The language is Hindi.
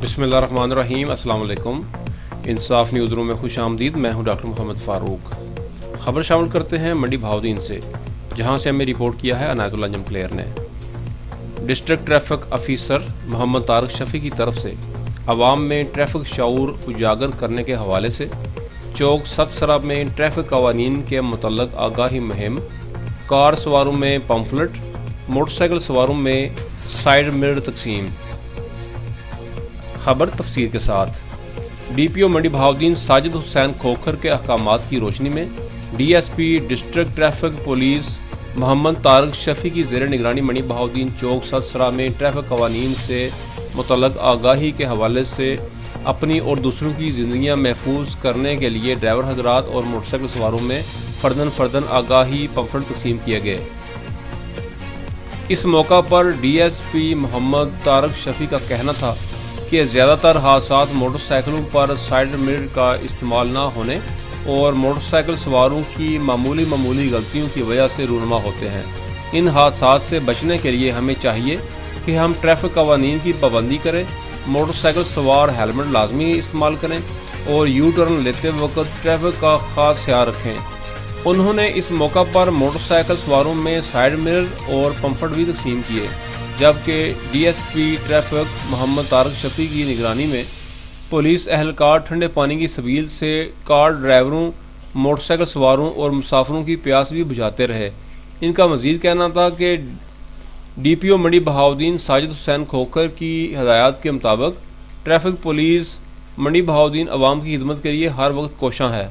बिस्मिल्लाहिर्रहमानिर्रहीम। अस्सलाम वालेकुम। इंसाफ न्यूज़ रूम में खुश आमदीद। मैं हूं डॉक्टर मोहम्मद फ़ारूक। ख़बर शामिल करते हैं मंडी भावदीन से, जहां से हमें रिपोर्ट किया है अनायतुल्लाह अंजम क्लेयर ने। District traffic officer Mohammad Tariq Shafi की तरफ से आवाम में ट्रैफिक शऊर उजागर करने के हवाले से चौक सतसरा में ट्रैफिक कवानीन के मुतल्लक आगाही मुहिम, कार सवारों में पम्फलेट, मोटरसाइकिल सवारों में साइड मिरर तकसीम। खबर तफसीर के साथ। DPO मंडी भावदीन साजिद हुसैन खोखर के अहकामात की रोशनी में DSP district traffic police Mohammad Tariq Shafi की ज़ेर निगरानी मंडी भावदीन चौक सतसरा में ट्रैफिक कवानीन से मुतल्लक आगाही के हवाले से अपनी और दूसरों की ज़िंदगियाँ महफूज करने के लिए ड्राइवर हजरात और मोटरसाइकिल सवारों में फ़र्दन आगाही पम्फलेट तकसीम किए गए। इस मौका पर DSP मोहम्मद तारिक शफ़ी का कहना था कि ज़्यादातर हादसात मोटरसाइकिलों पर साइड मिरर का इस्तेमाल न होने और मोटरसाइकिल सवारों की मामूली गलतियों की वजह से रूनुमा होते हैं। इन हादसात से बचने के लिए हमें चाहिए कि हम ट्रैफिक कवानीन की पाबंदी करें, मोटरसाइकिल सवार हेलमेट लाजमी इस्तेमाल करें और यू टर्न लेते वक्त ट्रैफिक का खास ख्याल रखें। उन्होंने इस मौका पर मोटरसाइकिल सवारों में साइड मिरर और पम्फलेट भी तकसीम किए, जबकि DSP ट्रैफिक मोहम्मद तारिक शफ़ी की निगरानी में पुलिस एहलकार ठंडे पानी की सबील से कार ड्राइवरों, मोटरसाइकिल सवारों और मुसाफिरों की प्यास भी बुझाते रहे। इनका मज़ीद कहना था कि DPO मंडी बहाउद्दीन साजिद हुसैन खोखर की हदायत के मुताबिक ट्रैफिक पुलिस मंडी बहाउद्दीन अवाम की खिदमत के लिए हर वक्त कोशां है।